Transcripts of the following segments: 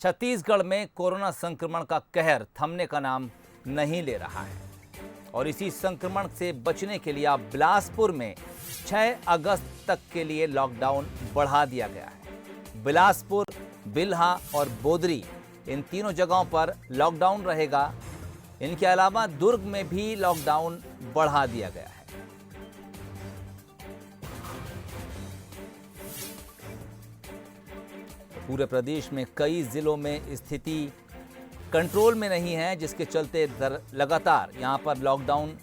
छत्तीसगढ़ में कोरोना संक्रमण का कहर थमने का नाम नहीं ले रहा है और इसी संक्रमण से बचने के लिए अब बिलासपुर में 6 अगस्त तक के लिए लॉकडाउन बढ़ा दिया गया है। बिलासपुर, बिल्हा और बोदरी इन तीनों जगहों पर लॉकडाउन रहेगा। इनके अलावा दुर्ग में भी लॉकडाउन बढ़ा दिया गया है। पूरे प्रदेश में कई जिलों में स्थिति कंट्रोल में नहीं है, जिसके चलते लगातार यहां पर लॉकडाउन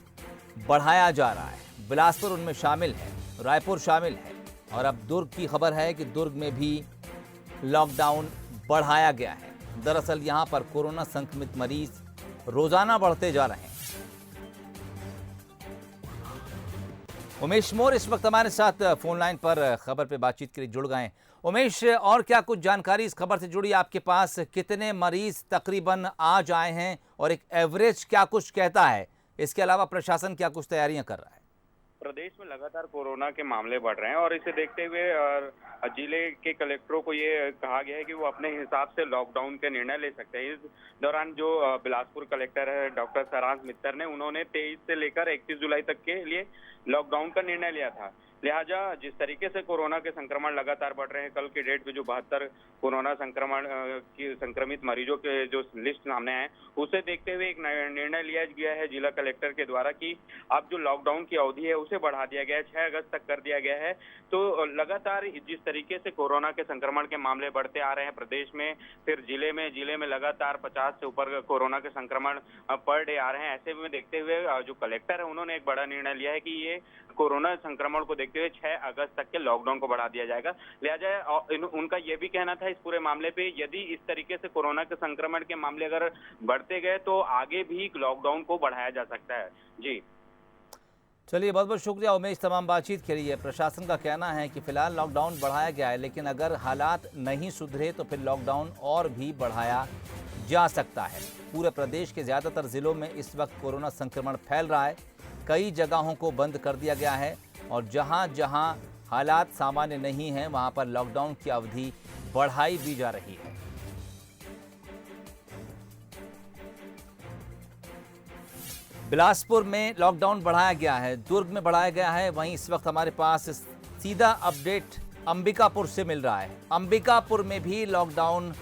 बढ़ाया जा रहा है। बिलासपुर उनमें शामिल है, रायपुर शामिल है और अब दुर्ग की खबर है कि दुर्ग में भी लॉकडाउन बढ़ाया गया है। दरअसल यहां पर कोरोना संक्रमित मरीज रोजाना बढ़ते जा रहे हैं। उमेश मोर इस वक्त हमारे साथ फोन लाइन पर खबर पे बातचीत के लिए जुड़ गए। उमेश, और क्या कुछ जानकारी इस खबर से जुड़ी आपके पास? कितने मरीज तकरीबन आज आए हैं और एक एवरेज क्या कुछ कहता है? इसके अलावा प्रशासन क्या कुछ तैयारियां कर रहा है? प्रदेश में लगातार कोरोना के मामले बढ़ रहे हैं और इसे देखते हुए जिले के कलेक्टरों को ये कहा गया है कि वो अपने हिसाब से लॉकडाउन के निर्णय ले सकते हैं। इस दौरान जो बिलासपुर कलेक्टर है डॉक्टर सारांश मित्तर ने, उन्होंने 23 से लेकर 31 जुलाई तक के लिए लॉकडाउन का निर्णय लिया था। लिहाजा जिस तरीके से कोरोना के संक्रमण लगातार बढ़ रहे हैं, कल की डेट में जो 72 कोरोना संक्रमण की संक्रमित मरीजों के जो लिस्ट सामने है, उसे देखते हुए एक निर्णय लिया गया है जिला कलेक्टर के द्वारा कि अब जो लॉकडाउन की अवधि है उसे बढ़ा दिया गया है, 6 अगस्त तक कर दिया गया है। तो लगातार जिस तरीके से कोरोना के संक्रमण के मामले बढ़ते आ रहे हैं प्रदेश में, फिर जिले में लगातार 50 से ऊपर कोरोना के संक्रमण पर डे आ रहे हैं। ऐसे में देखते हुए जो कलेक्टर है उन्होंने एक बड़ा निर्णय लिया है कि ये कोरोना संक्रमण को देखते हुए 6 अगस्त तक के लॉकडाउन को बढ़ा दिया जाएगा। लिहाजा उनका यह भी कहना था इस पूरे मामले पे, यदि इस तरीके से कोरोना के संक्रमण के मामले अगर बढ़ते गए तो आगे भी लॉकडाउन को बढ़ाया जा सकता है। जी चलिए, बहुत बहुत शुक्रिया उमेश तमाम बातचीत के लिए। प्रशासन का कहना है कि फिलहाल लॉकडाउन बढ़ाया गया है, लेकिन अगर हालात नहीं सुधरे तो फिर लॉकडाउन और भी बढ़ाया जा सकता है। पूरे प्रदेश के ज़्यादातर जिलों में इस वक्त कोरोना संक्रमण फैल रहा है। कई जगहों को बंद कर दिया गया है और जहां जहां हालात सामान्य नहीं हैं वहां पर लॉकडाउन की अवधि बढ़ाई भी जा रही है। बिलासपुर में लॉकडाउन बढ़ाया गया है, दुर्ग में बढ़ाया गया है। वहीं इस वक्त हमारे पास सीधा अपडेट अंबिकापुर से मिल रहा है। अंबिकापुर में भी लॉकडाउन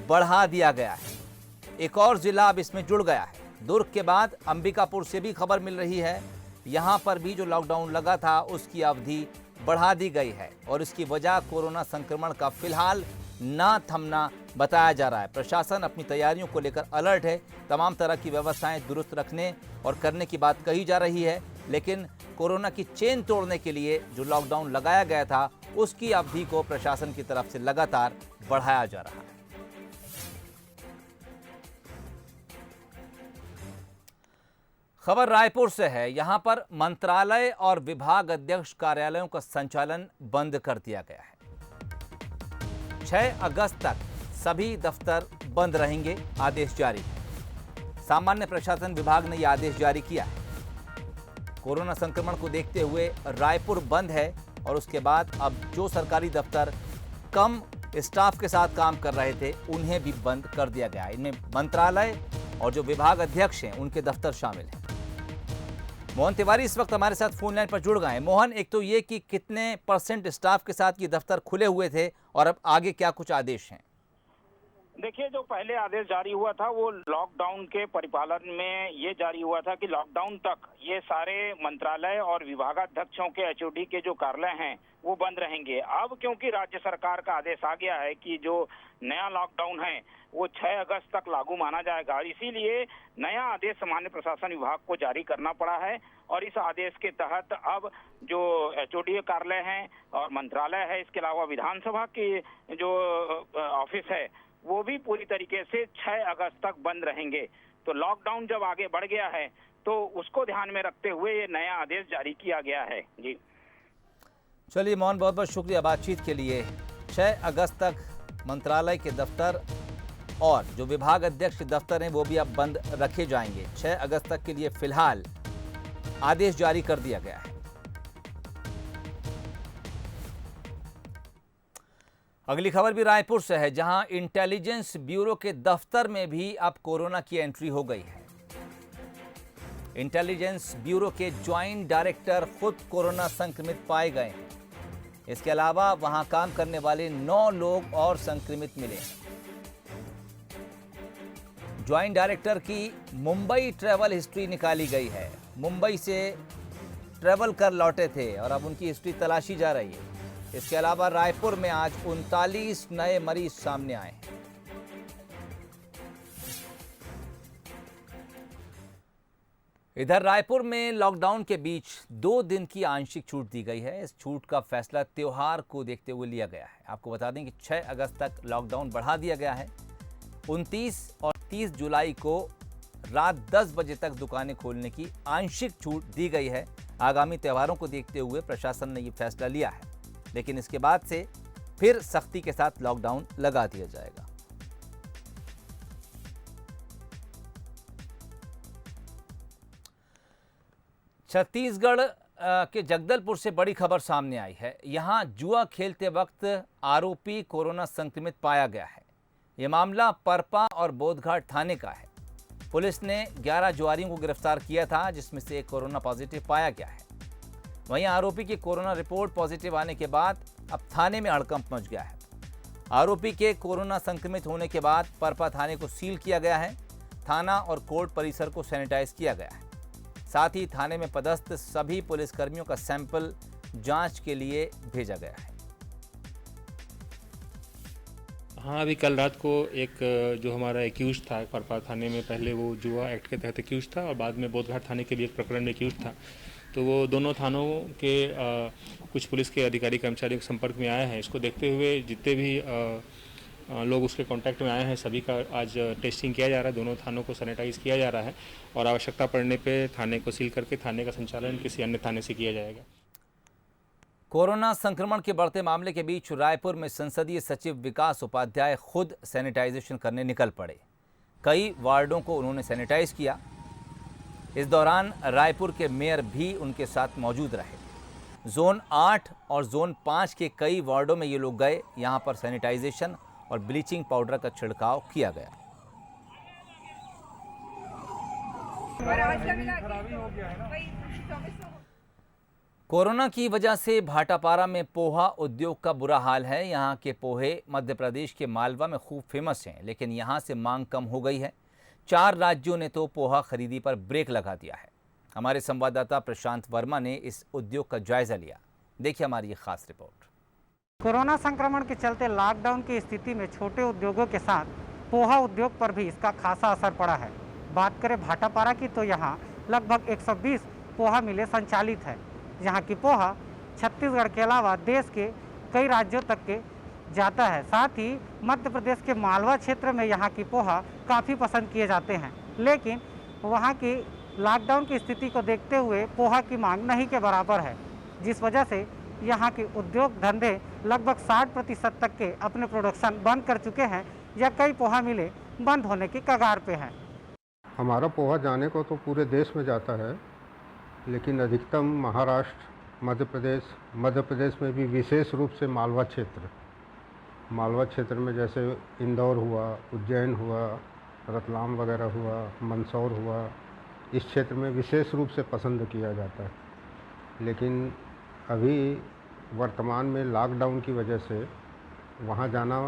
बढ़ा दिया गया है। एक और जिला अब इसमें जुड़ गया है। दुर्ग के बाद अंबिकापुर से भी खबर मिल रही है, यहां पर भी जो लॉकडाउन लगा था उसकी अवधि बढ़ा दी गई है और इसकी वजह कोरोना संक्रमण का फिलहाल ना थमना बताया जा रहा है। प्रशासन अपनी तैयारियों को लेकर अलर्ट है। तमाम तरह की व्यवस्थाएं दुरुस्त रखने और करने की बात कही जा रही है, लेकिन कोरोना की चेन तोड़ने के लिए जो लॉकडाउन लगाया गया था उसकी अवधि को प्रशासन की तरफ से लगातार बढ़ाया जा रहा है। खबर रायपुर से है। यहां पर मंत्रालय और विभाग अध्यक्ष कार्यालयों का संचालन बंद कर दिया गया है। 6 अगस्त तक सभी दफ्तर बंद रहेंगे, आदेश जारी है। सामान्य प्रशासन विभाग ने यह आदेश जारी किया है। कोरोना संक्रमण को देखते हुए रायपुर बंद है और उसके बाद अब जो सरकारी दफ्तर कम स्टाफ के साथ काम कर रहे थे उन्हें भी बंद कर दिया गया है। इनमें मंत्रालय और जो विभाग अध्यक्ष हैं उनके दफ्तर शामिल हैं। मोहन तिवारी इस वक्त हमारे साथ फोन लाइन पर जुड़ गए हैं। मोहन, एक तो ये कि कितने % स्टाफ के साथ ये दफ्तर खुले हुए थे और अब आगे क्या कुछ आदेश हैं? देखिए, जो पहले आदेश जारी हुआ था वो लॉकडाउन के परिपालन में ये जारी हुआ था कि लॉकडाउन तक ये सारे मंत्रालय और विभागाध्यक्षों के एचओडी के जो कार्यालय हैं वो बंद रहेंगे। अब क्योंकि राज्य सरकार का आदेश आ गया है कि जो नया लॉकडाउन है वो 6 अगस्त तक लागू माना जाएगा, इसीलिए नया आदेश सामान्य प्रशासन विभाग को जारी करना पड़ा है। और इस आदेश के तहत अब जो एचओडी कार्यालय हैं और मंत्रालय है, इसके अलावा विधानसभा की जो ऑफिस है वो भी पूरी तरीके से 6 अगस्त तक बंद रहेंगे। तो लॉकडाउन जब आगे बढ़ गया है तो उसको ध्यान में रखते हुए ये नया आदेश जारी किया गया है। जी चलिए मोहन, बहुत बहुत शुक्रिया बातचीत के लिए। 6 अगस्त तक मंत्रालय के दफ्तर और जो विभाग अध्यक्ष दफ्तर हैं वो भी अब बंद रखे जाएंगे। 6 अगस्त तक के लिए फिलहाल आदेश जारी कर दिया गया है। अगली खबर भी रायपुर से है, जहां इंटेलिजेंस ब्यूरो के दफ्तर में भी अब कोरोना की एंट्री हो गई है। इंटेलिजेंस ब्यूरो के ज्वाइंट डायरेक्टर खुद कोरोना संक्रमित पाए गए हैं। इसके अलावा वहां काम करने वाले 9 लोग और संक्रमित मिले हैं। ज्वाइंट डायरेक्टर की मुंबई ट्रैवल हिस्ट्री निकाली गई है। मुंबई से ट्रैवल कर लौटे थे और अब उनकी हिस्ट्री तलाशी जा रही है। इसके अलावा रायपुर में आज 39 नए मरीज सामने आए हैं। इधर रायपुर में लॉकडाउन के बीच 2 दिन की आंशिक छूट दी गई है। इस छूट का फैसला त्योहार को देखते हुए लिया गया है। आपको बता दें कि 6 अगस्त तक लॉकडाउन बढ़ा दिया गया है। 29 और 30 जुलाई को रात 10 बजे तक दुकानें खोलने की आंशिक छूट दी गई है। आगामी त्योहारों को देखते हुए प्रशासन ने ये फैसला लिया है, लेकिन इसके बाद से फिर सख्ती के साथ लॉकडाउन लगा दिया जाएगा। छत्तीसगढ़ के जगदलपुर से बड़ी खबर सामने आई है। यहां जुआ खेलते वक्त आरोपी कोरोना संक्रमित पाया गया है। यह मामला परपा और बोधघाट थाने का है। पुलिस ने 11 जुआरियों को गिरफ्तार किया था, जिसमें से एक कोरोना पॉजिटिव पाया गया है। वहीं आरोपी की कोरोना रिपोर्ट पॉजिटिव आने के बाद अब थाने में हड़कंप मच गया है। आरोपी के कोरोना संक्रमित होने के बाद परपा थाने को सील किया गया है। थाना और कोर्ट परिसर को सैनिटाइज किया गया है। साथ ही थाने में पदस्थ सभी पुलिसकर्मियों का सैंपल जांच के लिए भेजा गया है। हाँ, अभी कल रात को एक जो हमारा एक्यूज था परपा थाने में, पहले वो जुआ एक्ट के तहत एक्यूज था और बाद में बोधघाट थाने के भी एक प्रकरण में एक्यूज था। तो वो दोनों थानों के कुछ पुलिस के अधिकारी कर्मचारियों के संपर्क में आए हैं। इसको देखते हुए जितने भी लोग उसके कांटेक्ट में आए हैं सभी का आज टेस्टिंग किया जा रहा है। दोनों थानों को सैनिटाइज किया जा रहा है और आवश्यकता पड़ने पे थाने को सील करके थाने का संचालन किसी अन्य थाने से किया जाएगा। कोरोना संक्रमण के बढ़ते मामले के बीच रायपुर में संसदीय सचिव विकास उपाध्याय खुद सैनिटाइजेशन करने निकल पड़े। कई वार्डों को उन्होंने सैनिटाइज किया। इस दौरान रायपुर के मेयर भी उनके साथ मौजूद रहे। जोन 8 और जोन 5 के कई वार्डों में ये लोग गए। यहाँ पर सैनिटाइजेशन और ब्लीचिंग पाउडर का छिड़काव किया गया। कोरोना की वजह से भाटापारा में पोहा उद्योग का बुरा हाल है। यहाँ के पोहे मध्य प्रदेश के मालवा में खूब फेमस हैं, लेकिन यहाँ से मांग कम हो गई है। 4 राज्यों ने तो पोहा खरीदी पर ब्रेक लगा दिया है। हमारे संवाददाता प्रशांत वर्मा ने इस उद्योग का जायजा लिया। देखिए हमारी ये खास रिपोर्ट। कोरोना संक्रमण के चलते लॉकडाउन की स्थिति में छोटे उद्योगों के साथ पोहा उद्योग पर भी इसका खासा असर पड़ा है। बात करें भाटापारा की तो यहाँ लगभग 120 पोहा मिलें संचालित है। यहाँ की पोहा छत्तीसगढ़ के अलावा देश के कई राज्यों तक के जाता है। साथ ही मध्य प्रदेश के मालवा क्षेत्र में यहाँ की पोहा काफ़ी पसंद किए जाते हैं, लेकिन वहाँ की लॉकडाउन की स्थिति को देखते हुए पोहा की मांग नहीं के बराबर है, जिस वजह से यहाँ के उद्योग धंधे लगभग 60% तक के अपने प्रोडक्शन बंद कर चुके हैं या कई पोहा मिले बंद होने की कगार पे हैं। हमारा पोहा जाने को तो पूरे देश में जाता है, लेकिन अधिकतम महाराष्ट्र, मध्य प्रदेश में भी विशेष रूप से मालवा क्षेत्र में जैसे इंदौर हुआ, उज्जैन हुआ, रतलाम वगैरह हुआ, मंदसौर हुआ, इस क्षेत्र में विशेष रूप से पसंद किया जाता है। लेकिन अभी वर्तमान में लॉकडाउन की वजह से वहाँ जाना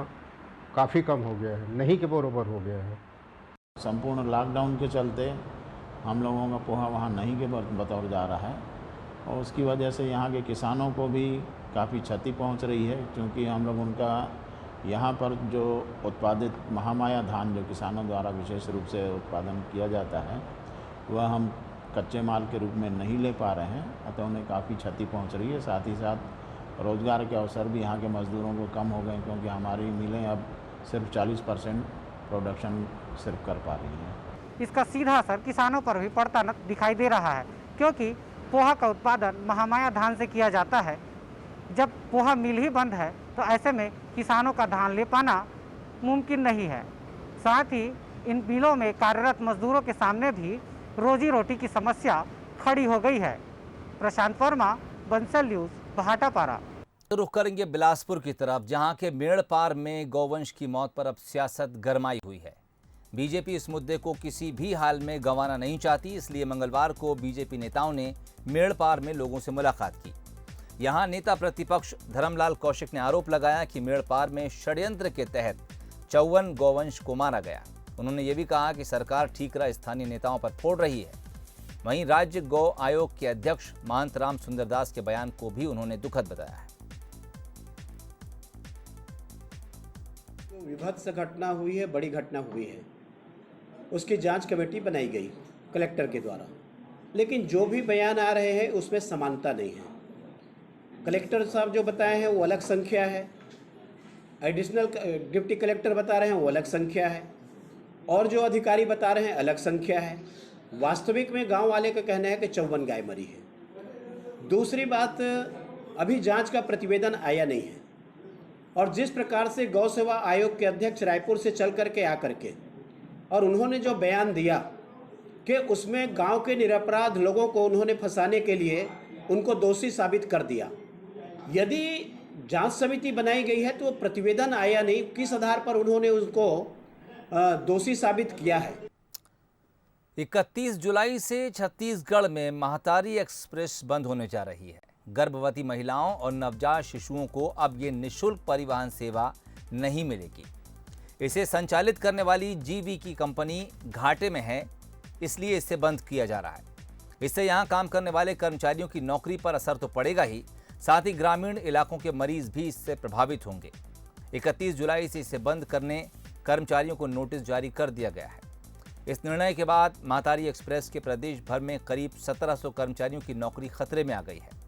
काफ़ी कम हो गया है, नहीं के बराबर हो गया है। संपूर्ण लॉकडाउन के चलते हम लोगों का पोहा वहाँ नहीं के बतौर जा रहा है और उसकी वजह से यहाँ के किसानों को भी काफ़ी क्षति पहुँच रही है, क्योंकि हम लोग उनका यहाँ पर जो उत्पादित महामाया धान जो किसानों द्वारा विशेष रूप से उत्पादन किया जाता है वह हम कच्चे माल के रूप में नहीं ले पा रहे हैं, अतः उन्हें काफ़ी क्षति पहुँच रही है। साथ ही साथ रोज़गार के अवसर भी यहाँ के मज़दूरों को कम हो गए, क्योंकि हमारी मिलें अब सिर्फ 40% प्रोडक्शन सिर्फ कर पा रही हैं। इसका सीधा असर किसानों पर भी पड़ता दिखाई दे रहा है, क्योंकि पोहा का उत्पादन महामाया धान से किया जाता है। जब पोहा मिल ही बंद है तो ऐसे में किसानों का धान ले पाना मुमकिन नहीं है। साथ ही इन मिलों में कार्यरत मजदूरों के सामने भी रोजी रोटी की समस्या खड़ी हो गई है। प्रशांत वर्मा, बंसल न्यूज़, भाटापारा। तो रुख करेंगे बिलासपुर की तरफ, जहां के मेड़पार में गौवंश की मौत पर अब सियासत गरमाई हुई है। बीजेपी इस मुद्दे को किसी भी हाल में गंवाना नहीं चाहती, इसलिए मंगलवार को बीजेपी नेताओं ने मेड़पार में लोगों से मुलाकात की। यहां नेता प्रतिपक्ष धर्मलाल कौशिक ने आरोप लगाया कि मेड़पार में षड्यंत्र के तहत 54 गौवंश को मारा गया। उन्होंने ये भी कहा कि सरकार ठीकरा स्थानीय नेताओं पर फोड़ रही है। वहीं राज्य गौ आयोग के अध्यक्ष महंत राम सुंदरदास के बयान को भी उन्होंने दुखद बताया है। विभत्स घटना हुई है, बड़ी घटना हुई है, उसकी जांच कमेटी बनाई गई कलेक्टर के द्वारा, लेकिन जो भी बयान आ रहे हैं उसमें समानता नहीं है। कलेक्टर साहब जो बताए हैं वो अलग संख्या है, एडिशनल डिप्टी कलेक्टर बता रहे हैं वो अलग संख्या है, और जो अधिकारी बता रहे हैं अलग संख्या है। वास्तविक में गांव वाले का कहना है कि 54 गाय मरी है। दूसरी बात, अभी जांच का प्रतिवेदन आया नहीं है, और जिस प्रकार से गौ सेवा आयोग के अध्यक्ष रायपुर से चल करके आकर के और उन्होंने जो बयान दिया कि उसमें गांव के निरपराध लोगों को उन्होंने फंसाने के लिए उनको दोषी साबित कर दिया। यदि जांच समिति बनाई गई है तो प्रतिवेदन आया नहीं, किस आधार पर उन्होंने उसको दोषी साबित किया है। 31 जुलाई से छत्तीसगढ़ में महतारी एक्सप्रेस बंद होने जा रही है। गर्भवती महिलाओं और नवजात शिशुओं को अब ये निःशुल्क परिवहन सेवा नहीं मिलेगी। इसे संचालित करने वाली जीवी की कंपनी घाटे में है, इसलिए इसे बंद किया जा रहा है। इससे यहां काम करने वाले कर्मचारियों की नौकरी पर असर तो पड़ेगा ही, साथ ही ग्रामीण इलाकों के मरीज भी इससे प्रभावित होंगे। 31 जुलाई से इसे बंद करने कर्मचारियों को नोटिस जारी कर दिया गया है। इस निर्णय के बाद महतारी एक्सप्रेस के प्रदेश भर में करीब 1700 कर्मचारियों की नौकरी खतरे में आ गई है।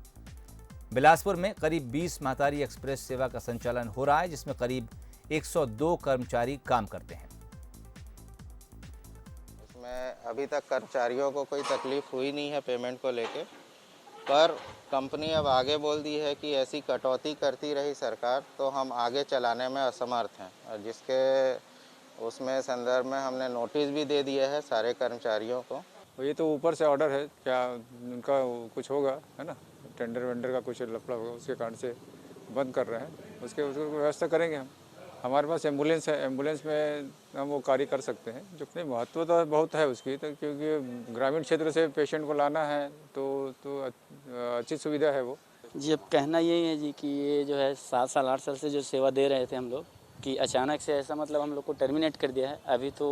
बिलासपुर में करीब 20 महतारी एक्सप्रेस सेवा का संचालन हो रहा है, जिसमें करीब 102 कर्मचारी काम करते हैं। इसमें अभी तक कर्मचारियों को कोई तकलीफ हुई नहीं है पेमेंट को लेके, पर कंपनी अब आगे बोल दी है कि ऐसी कटौती करती रही सरकार तो हम आगे चलाने में असमर्थ हैं, और जिसके उसमें संदर्भ में हमने नोटिस भी दे दिया है सारे कर्मचारियों को। ये तो ऊपर से ऑर्डर है, क्या उनका कुछ होगा, है ना, टेंडर वेंडर का कुछ लफड़ा होगा, उसके कारण से बंद कर रहे हैं। उसको व्यवस्था करेंगे हम। हमारे पास एम्बुलेंस है, एम्बुलेंस में हम वो कार्य कर सकते हैं। जो नहीं महत्व तो बहुत है उसकी, तो क्योंकि ग्रामीण क्षेत्र से पेशेंट को लाना है तो अच्छी सुविधा है वो। जी, अब कहना यही है जी कि ये जो है 7 साल 8 साल से जो सेवा दे रहे थे हम लोग, कि अचानक से ऐसा मतलब हम लोग को टर्मिनेट कर दिया है। अभी तो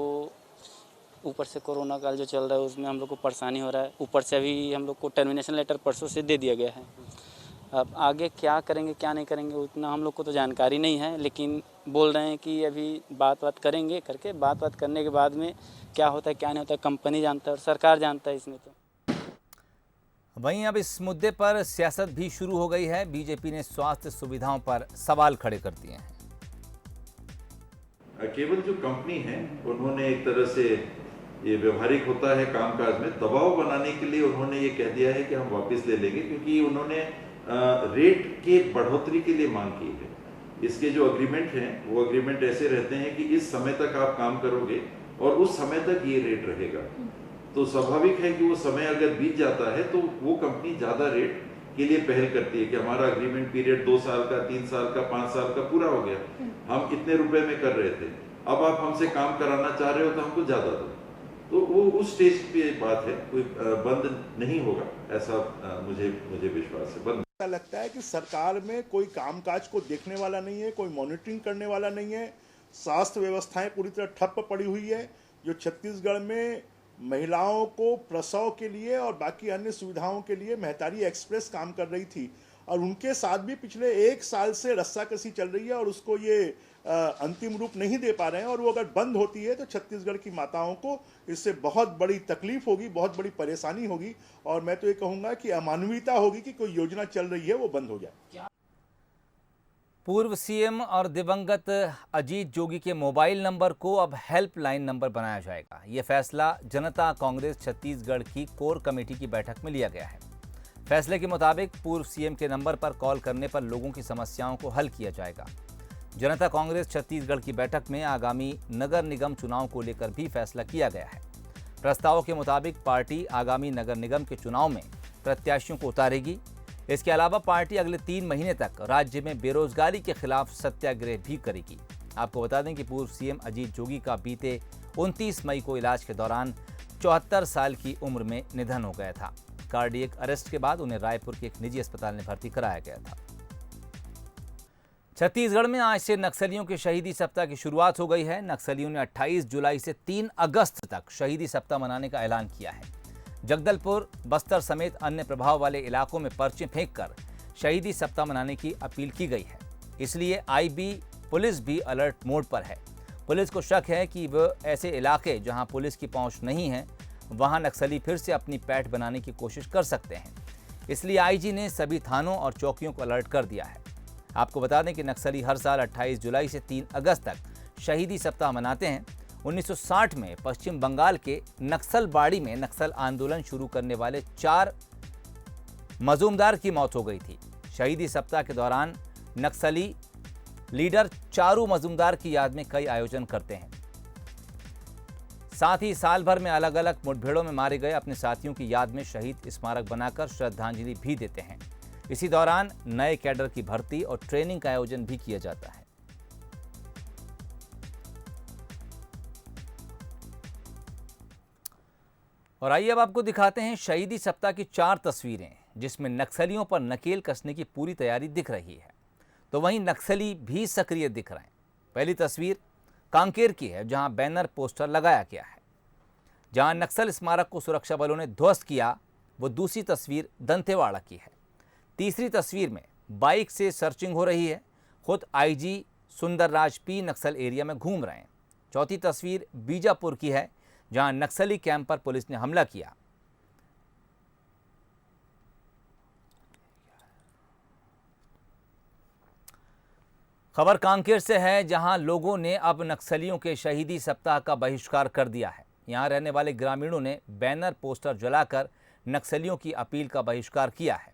ऊपर से कोरोना काल जो चल रहा है उसमें हम लोग को परेशानी हो रहा है। ऊपर से अभी हम लोग को टर्मिनेशन लेटर परसों से दे दिया गया है। अब आगे क्या करेंगे क्या नहीं करेंगे उतना हम लोग को तो जानकारी नहीं है, लेकिन बोल रहे हैं कि अभी बात करेंगे, करके बात करने के बाद में क्या होता है क्या नहीं होता है कंपनी जानता है और सरकार जानता है इसमें। तो वहीं अब इस मुद्दे पर सियासत भी शुरू हो गई है। बीजेपी ने स्वास्थ्य सुविधाओं पर सवाल खड़े कर दिए हैं। केवल जो कंपनी है उन्होंने एक तरह से ये व्यवहारिक होता है कामकाज में दबाव बनाने के लिए उन्होंने ये कह दिया है कि हम वापस ले लेंगे, क्योंकि उन्होंने रेट के बढ़ोतरी के लिए मांग की है। इसके जो अग्रीमेंट हैं वो अग्रीमेंट ऐसे रहते हैं कि इस समय तक आप काम करोगे और उस समय तक ये रेट रहेगा। तो स्वाभाविक है कि वो समय अगर बीत जाता है तो वो कंपनी ज्यादा रेट के लिए पहल करती है कि हमारा अग्रीमेंट पीरियड 2 साल का, 3 साल का, 5 साल का पूरा हो गया, हम इतने रुपए में कर रहे थे, अब आप हमसे काम कराना चाह रहे हो तो हमको ज्यादा दो। तो वो उस स्टेज पे बात है, कोई बंद नहीं होगा ऐसा मुझे विश्वास है। बंद ऐसा लगता है कि सरकार में कोई कामकाज को देखने वाला नहीं है, कोई मॉनिटरिंग करने वाला नहीं है। स्वास्थ्य व्यवस्थाएं पूरी तरह ठप्प पड़ी हुई है। जो छत्तीसगढ़ में महिलाओं को प्रसव के लिए और बाकी अन्य सुविधाओं के लिए महतारी एक्सप्रेस काम कर रही थी, और उनके साथ भी पिछले 1 साल से रस्साकसी चल रही है और उसको ये अंतिम रूप नहीं दे पा रहे हैं। और वो अगर बंद होती है तो छत्तीसगढ़ की माताओं को इससे बहुत बड़ी तकलीफ होगी, बहुत बड़ी परेशानी होगी, और मैं तो ये कहूँगा कि अमानवीयता होगी कि कोई योजना चल रही है वो बंद हो जाए। पूर्व सीएम और दिवंगत अजीत जोगी के मोबाइल नंबर को अब हेल्पलाइन नंबर बनाया जाएगा। ये फैसला जनता कांग्रेस छत्तीसगढ़ की कोर कमेटी की बैठक में लिया गया है। फैसले के मुताबिक पूर्व सीएम के नंबर पर कॉल करने पर लोगों की समस्याओं को हल किया जाएगा। जनता कांग्रेस छत्तीसगढ़ की बैठक में आगामी नगर निगम चुनाव को लेकर भी फैसला किया गया है। प्रस्ताव के मुताबिक पार्टी आगामी नगर निगम के चुनाव में प्रत्याशियों को उतारेगी। इसके अलावा पार्टी अगले 3 महीने तक राज्य में बेरोजगारी के खिलाफ सत्याग्रह भी करेगी। आपको बता दें कि पूर्व सीएम अजीत जोगी का बीते 29 मई को इलाज के दौरान 74 साल की उम्र में निधन हो गया था। कार्डियक अरेस्ट के बाद उन्हें रायपुर के एक निजी अस्पताल में भर्ती कराया गया था। छत्तीसगढ़ में आज से नक्सलियों के शहीदी सप्ताह की शुरुआत हो गई है। नक्सलियों ने 28 जुलाई से 3 अगस्त तक शहीदी सप्ताह मनाने का ऐलान किया है। जगदलपुर, बस्तर समेत अन्य प्रभाव वाले इलाकों में पर्चे फेंककर शहीदी सप्ताह मनाने की अपील की गई है। इसलिए आईबी पुलिस भी अलर्ट मोड पर है। पुलिस को शक है कि वह ऐसे इलाके जहां पुलिस की पहुंच नहीं है वहां नक्सली फिर से अपनी पैठ बनाने की कोशिश कर सकते हैं। इसलिए आईजी ने सभी थानों और चौकियों को अलर्ट कर दिया है। आपको बता दें कि नक्सली हर साल 28 जुलाई से 3 अगस्त तक शहीदी सप्ताह मनाते हैं। 1960 में पश्चिम बंगाल के नक्सलबाड़ी में नक्सल आंदोलन शुरू करने वाले 4 मजूमदार की मौत हो गई थी। शहीदी सप्ताह के दौरान नक्सली लीडर चारू मजूमदार की याद में कई आयोजन करते हैं। साथ ही साल भर में अलग अलग मुठभेड़ों में मारे गए अपने साथियों की याद में शहीद स्मारक बनाकर श्रद्धांजलि भी देते हैं। इसी दौरान नए कैडर की भर्ती और ट्रेनिंग का आयोजन भी किया जाता है। और आइए अब आपको दिखाते हैं शहीदी सप्ताह की 4 तस्वीरें जिसमें नक्सलियों पर नकेल कसने की पूरी तैयारी दिख रही है, तो वहीं नक्सली भी सक्रिय दिख रहे हैं। पहली तस्वीर कांकेर की है जहां बैनर पोस्टर लगाया गया है। जहां नक्सल स्मारक को सुरक्षा बलों ने ध्वस्त किया, वो दूसरी तस्वीर दंतेवाड़ा की है। तीसरी तस्वीर में बाइक से सर्चिंग हो रही है। खुद आईजी सुंदरराज पी नक्सल एरिया में घूम रहे हैं। चौथी तस्वीर बीजापुर की है जहां नक्सली कैंप पर पुलिस ने हमला किया। खबर कांकेर से है जहां लोगों ने अब नक्सलियों के शहीदी सप्ताह का बहिष्कार कर दिया है। यहां रहने वाले ग्रामीणों ने बैनर पोस्टर जलाकर नक्सलियों की अपील का बहिष्कार किया है।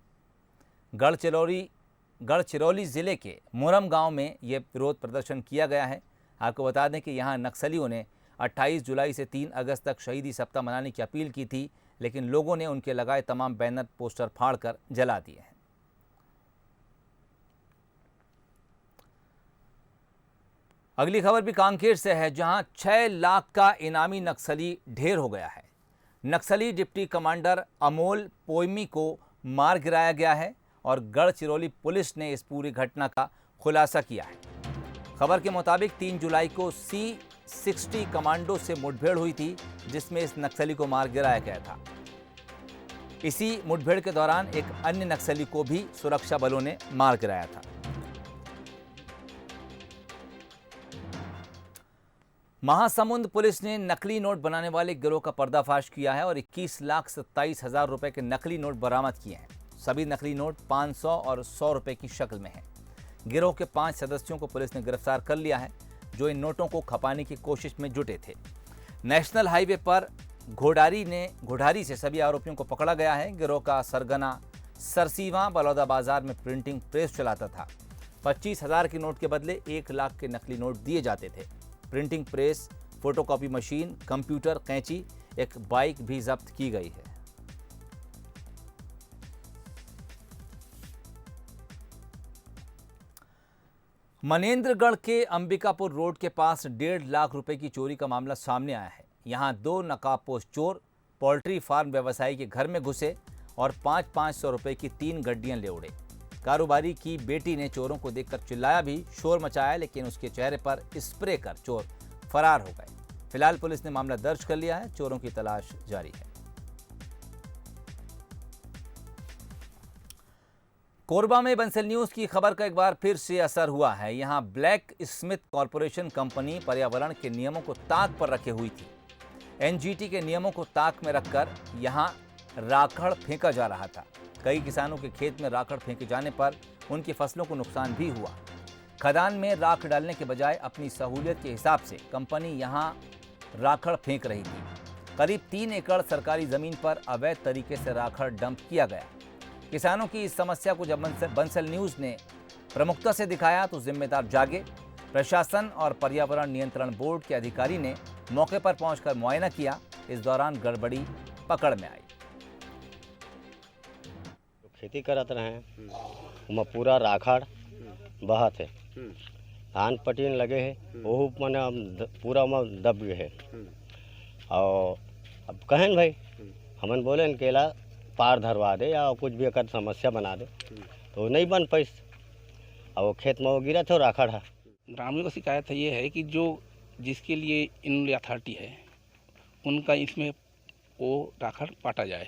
गढ़चिरौली जिले के मुरम गांव में यह विरोध प्रदर्शन किया गया है। आपको बता दें कि यहां नक्सलियों ने 28 जुलाई से 3 अगस्त तक शहीदी सप्ताह मनाने की अपील की थी, लेकिन लोगों ने उनके लगाए तमाम बैनर पोस्टर फाड़कर जला दिए हैं। अगली खबर भी कांकेर से है जहां 6 लाख का इनामी नक्सली ढेर हो गया है। नक्सली डिप्टी कमांडर अमोल पोयमी को मार गिराया गया है और गढ़चिरौली पुलिस ने इस पूरी घटना का खुलासा किया है। खबर के मुताबिक 3 जुलाई को C-60 कमांडो से मुठभेड़ हुई थी जिसमें इस नक्सली को मार गिराया गया था। इसी मुठभेड़ के दौरान एक अन्य नक्सली को भी सुरक्षा बलों ने मार गिराया था। महासमुंद पुलिस ने नकली नोट बनाने वाले गिरोह का पर्दाफाश किया है और 21,27,000 रुपए के नकली नोट बरामद किए हैं। सभी नकली नोट 500 और 100 रुपए की शक्ल में हैं। गिरोह के 5 सदस्यों को पुलिस ने गिरफ्तार कर लिया है जो इन नोटों को खपाने की कोशिश में जुटे थे। नेशनल हाईवे पर घोड़ारी से सभी आरोपियों को पकड़ा गया है। गिरोह का सरगना सरसीवा बलौदा बाजार में प्रिंटिंग प्रेस चलाता था। 25,000 के नोट के बदले 1 लाख के नकली नोट दिए जाते थे। Printing press, photocopy machine, computer, कैंची, एक बाइक भी जब्त की गई है। मनेंद्रगढ़ के अंबिकापुर रोड के पास 1.5 लाख रुपए की चोरी का मामला सामने आया है। यहां 2 नकाबपोश चोर पोल्ट्री फार्म व्यवसायी के घर में घुसे और 500 रुपए की 3 गड्डियां ले उड़े। कारोबारी की बेटी ने चोरों को देखकर चिल्लाया भी, शोर मचाया, लेकिन उसके चेहरे पर स्प्रे कर चोर फरार हो गए। फिलहाल पुलिस ने मामला दर्ज कर लिया है। चोरों की तलाश जारी है। कोरबा में बंसल न्यूज की खबर का एक बार फिर से असर हुआ है। यहां ब्लैक स्मिथ कॉरपोरेशन कंपनी पर्यावरण के नियमों को ताक पर रखे हुई थी। एनजीटी के नियमों को ताक में रखकर यहां राखड़ फेंका जा रहा था। कई किसानों के खेत में राखड़ फेंके जाने पर उनकी फसलों को नुकसान भी हुआ। खदान में राख डालने के बजाय अपनी सहूलियत के हिसाब से कंपनी यहां राखड़ फेंक रही थी। करीब 3 एकड़ सरकारी जमीन पर अवैध तरीके से राखड़ डंप किया गया। किसानों की इस समस्या को जब बंसल न्यूज ने प्रमुखता से दिखाया तो जिम्मेदार जागे। प्रशासन और पर्यावरण नियंत्रण बोर्ड के अधिकारी ने मौके पर पहुंचकर मुआयना किया। इस दौरान गड़बड़ी पकड़ में आई। खेती करत रहे उमा पूरा राखड़ बहत है, धान पटीन लगे है, वो मैंने पूरा में दब गए है। और अब कहें भाई हमन बोले न केला पार धरवा दे या कुछ भी अगर समस्या बना दे, तो नहीं बन पैस। और वो खेत में वो गिरा था राखड़ है। ग्रामीणों की शिकायत ये है कि जो जिसके लिए इन अथॉरिटी है उनका इसमें वो राखड़ पाटा जाए,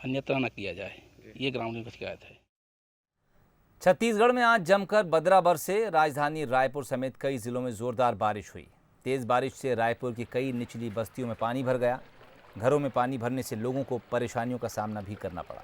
अन्यथा न किया जाए, ये ग्रामीणों की शिकायत है। छत्तीसगढ़ में आज जमकर बदरा बरसे। राजधानी रायपुर समेत कई जिलों में जोरदार बारिश हुई। तेज बारिश से रायपुर की कई निचली बस्तियों में पानी भर गया। घरों में पानी भरने से लोगों को परेशानियों का सामना भी करना पड़ा।